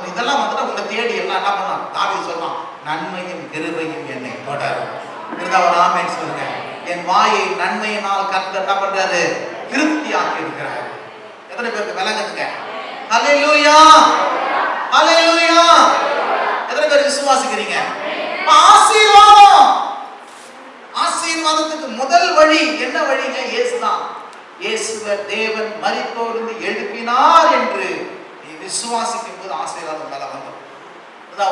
இதெல்லாம் வந்துட்டு உங்களை தேடி எல்லாம் என்ன பண்ணலாம்? தாவீது சொல்றான், நன்மையும் கிருபையும் என்னை தொடரும். ஒரு ஆமென் சொல்லுங்க. என் வாயை நன்மையினால் கர்த்தர் என்ன பண்றாரு? திருப்தியாக்கி இருக்கிறார். எத்தனை பேருக்கு விளங்குதுங்க? ஹல்லேலூயா, ஹல்லேலூயா. எத்தனை பேர் விசுவாசிக்கிறீங்க? ஆசீர்வாதம். ஆசீர்வாதத்துக்கு முதல் வழி என்ன வழிங்க? இயேசுதான். இயேசுவை தேவன் மரித்தோரிலிருந்து எழுப்பினார் என்று நீ விசுவாசிக்கும் போது ஆசீர்வாதம் மேல வந்துடும்.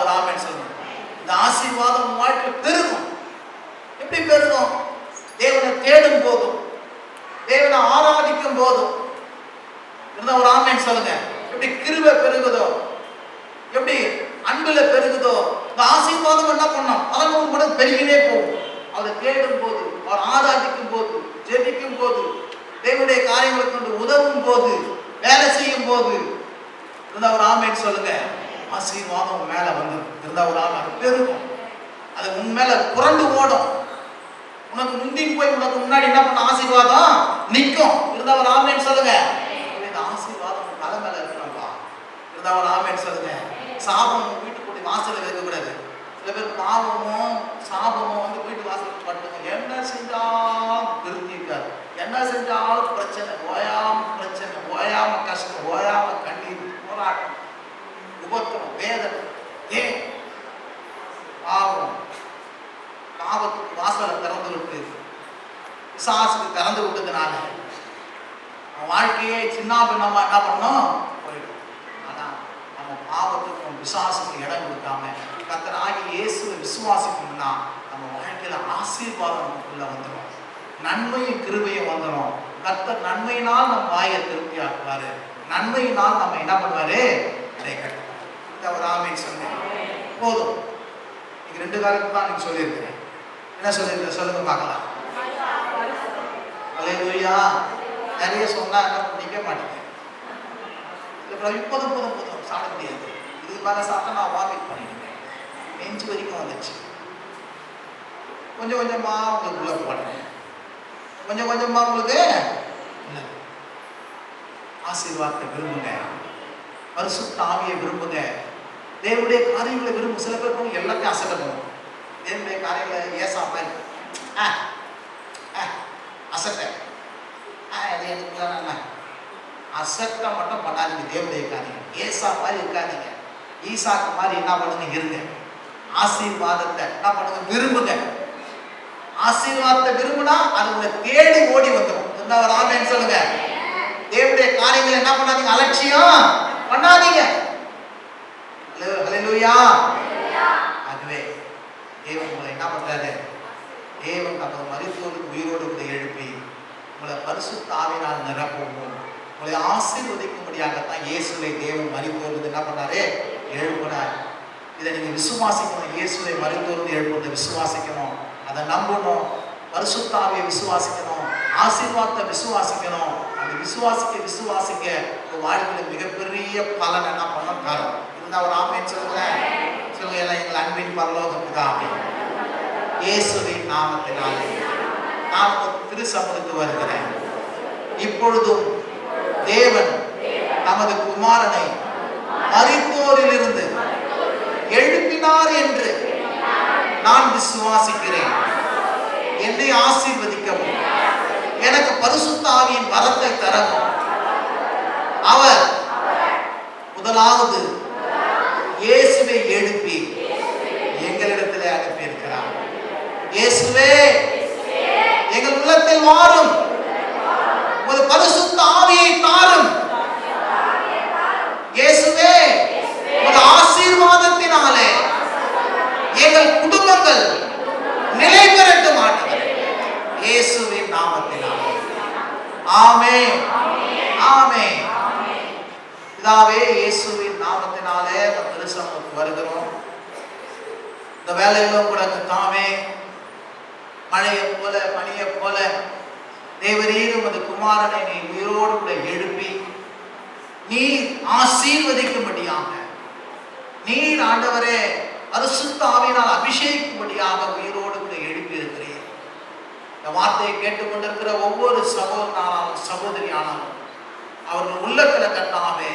ஒரு ஆமென் சொல்லுங்க. இந்த ஆசீர்வாதம் வாழ்க்கை பெருகும். எப்படி பெருகும்? தேவனை தேடும் போதும், தேவனை ஆராதிக்கும் போதும். ஒரு ஆமென் சொல்லுங்க. எப்படி கிருபை பெருகுதோ, எப்படி அன்புல பெருகுதோ, இந்த ஆசீர்வாதம் என்ன பண்ணோம்? 11 மடங்கு பெருகினே போகும். அவரை தேடும் போது, அவர் ஆராதிக்கும் போது, ஜெபிக்கும் போது, தேவனுடைய காரியங்களை கொண்டு உதவும் போது, வேலை செய்யும் போது, ஒரு ஆமென் சொல்லுங்க. ஆசீர்வாதம் மேல வந்து ஒரு ஆமென் பெருகும். அது உன் மேல புரண்டு ஓடும். உனக்கு முந்தி போய் உனக்கு முன்னாடி என்ன பண்ண ஆசீர்வாதம் நிற்கும். ஒரு ஆமென் சொல்லுங்க. இந்த ஆசீர்வாதம் தலை மேல இருக்கணும்பா. ஒரு ஆமென் சொல்லுங்க. சாபம் வீட்டுக்குள்ளே வாசல்ல வைக்கக்கூடாது. சில பேர் பாவமும் சாபமும் வந்து வீட்டு வாசலுக்கு பட்டுங்க. என்ன செஞ்சாலும் திருப்தி இருக்காது. என்ன செஞ்சாலும் பிரச்சனை, ஓயாம பிரச்சனை, ஓயாம கஷ்டம், ஓயாம கண்ணீர், போராட்டம், உபத்திரம், வேதனை. ஏன்? பாவம். பாவத்துக்கு வாசலை திறந்து விட்டு, பிசாசுக்கு திறந்து விட்டதுனால வாழ்க்கையே சின்ன பின்னமா என்ன பண்ணோம்? போயிடும். ஆனா நம்ம பாவத்துக்கும் பிசாசுக்கும் இடம் கொடுக்காம கர்த்தராகிய இயேசுவை விசுவாசிக்கணும்னா நம்ம வாழ்க்கையில ஆசீர்வாதம் நமக்குள்ள வந்துடும். நன்மையும் கிருபையும் வந்துடும். கர்த்தர் நன்மையினால் நம்ம வாயை திருப்தியாக்குவாரு. நன்மையினால் நம்ம என்ன பண்ணுவாரு? இதை கட்டுவார். ஒரு ஆமென் சொல்லுங்க. போதும். நீங்க 2 காரியத்தை தான் நீங்க சொல்லியிருக்கிறேன். என்ன சொல்லியிருக்க சொல்லுங்க பார்க்கலாம். ஹல்லேலூயா. நிறைய சொன்னா என்ன நிக்க மாட்டேங்க. இப்போதும் சாப்பிட முடியாது. இதுக்கு மேல சாப்பிட்டா நான் வாமிட் பண்ணிடுவேன். நெஞ்சு வரைக்கும் வந்துச்சு. கொஞ்சம் கொஞ்சமா உங்களுக்கு உள்ள போடுறேன். கொஞ்சம் கொஞ்சமா உங்களுக்கு ஆசீர்வாதத்தை விரும்புங்க. பரிசுத்த ஆவியை விரும்புங்க. தேவனுடைய காரியங்களை விரும்பும். சில பேர் எல்லாத்தையும் அசட்டணும். தேவனுடைய காரியங்களை ஏசாம அசட்ட அசட்ட மட்டும் பண்ணாதீங்க. தேவனுடைய காரியம் ஏசா மாதிரி இருக்காதீங்க. ஈசாக்கு மாதிரி என்ன பண்ணுங்க? இருங்க. ஆசீர்வாதத்தை என்ன பண்ணுங்க? விரும்புங்க. ஆசீர்வாதத்தை விரும்பினா அது உங்களை தேடி ஓடி வந்துடும். ஒரு ஆமென் சொல்லுங்க. தேவனுடைய காரியங்களை என்ன பண்ணாதீங்க? அலட்சியம் பண்ணாதீங்க. ஹல்லேலூயா. ஆகவே தேவன் உங்களை என்ன பண்றாரு? தேவன் நம்ம மரித்தோடு உயிரோடு எழுப்பி உங்களை பரிசுத்த ஆவியினால் நிரப்பவும் உங்களை ஆசீர்வதிக்கும்படியாகத்தான் இயேசுவை தேவன் மரித்தோடு என்ன பண்ணாரு? எழுப்பினார். இதை நீங்க விசுவாசிக்கணும். இயேசுவை மரித்தோடு எழுப்புவதை விசுவாசிக்கணும். அதை நம்பணும். பரிசுத்த ஆவியை விசுவாசிக்கணும். ஆசீர்வாதத்தை விசுவாசிக்கணும். அந்த விசுவாசிக்க உங்க வாழ்க்கையில மிகப்பெரிய பலன் என்ன பண்ண தரும். ஒரு ஆமென் சொல்லுங்களேன். சொல்லுங்க எல்லாம். எங்கள் அன்பின் பரலோக பிதாவே, இயேசுவின் நாமத்தினாலே நான் திரு சமூகத்துக்கு வருகிறேன். இப்பொழுதும் தேவன் நமது குமாரனை மரித்தோரிலிருந்து எழுப்பினார் என்று நான் விசுவாசிக்கிறேன். என்னை ஆசீர்வதிக்கவும், எனக்கு பரிசுத்த ஆவியின் வரத்தை தரவும் அவர் முதலாவது இயேசுவை எழுப்பி எங்களிடத்திலே அனுப்பியிருக்கிறார். இயேசுவே, எங்கள் உள்ளத்தில் வாரும். ஒரு பரிசுத்த ஆவியை தாரும். இயேசுவே, ஒரு ஆசீர்வாதத்தினாலே எங்கள் குடும்பங்கள் நிலை பெறட்டு மாட்டது. இயேசுவின் நாமத்தினாலே ஆமென், ஆமென். பிதாவே, இயேசுவின் நாமத்தினாலே திருசமூகத்துக்கு வருகிறோம். இந்த வேலையிலும் கூட தாமே மழையை போல பனியை போல தேவரீர் உமது குமாரனை நீ உயிரோடு கூட எழுப்பி நீர் ஆசீர்வதிக்கும்படியாக, நீர் ஆண்டவரே பரிசுத்த ஆவியினால் அபிஷேகிக்கும்படியாக உயிரோடு கூட எழுப்பி இருக்கிறீர். இந்த வார்த்தையை கேட்டுக்கொண்டிருக்கிற ஒவ்வொரு சகோதரனாலும் சகோதரியானாலும் அவர்கள் உள்ளத்துல கட்டாமே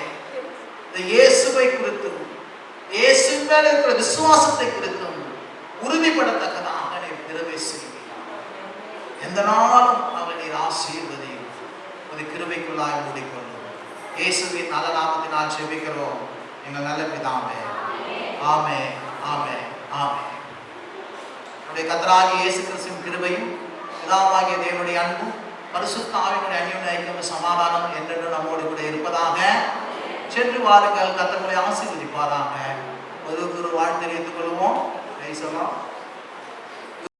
இந்த இயேசுவை குறித்தும் மேல இருக்கிற விசுவாசத்தை குறித்தும் உறுதிப்படத்தக்கதாக நீர் கிருபை செய்வீர். எந்த நாளும் அவரை நீர் ஆசீர்வதியும். ஒரு கிருபைக்குள்ளாய் மூடிக்கொள்ளும். இயேசுவின் நல்ல நாமத்தினால் ஜெபிக்கிறோம் எங்கள் நல்ல பிதாவே. ஆமென், ஆமென், ஆமென். நம்முடைய கர்த்தராகிய இயேசு கிறிஸ்துவின் கிருபையும் பிதாவாகிய தேவனுடைய அன்பும் பரிசுத்த ஆவியினுடைய அந்யோன்ய ஐக்கியமும் சமாதானம் என்றென்றும் நம்மோடு கூட இருப்பதாக. சென்று வாருங்கள், கர்த்தர் உங்களை ஆசீர்வதிப்பாராக. ஒரு வாழ்த்து தெரிவித்துக் கொள்வோம்.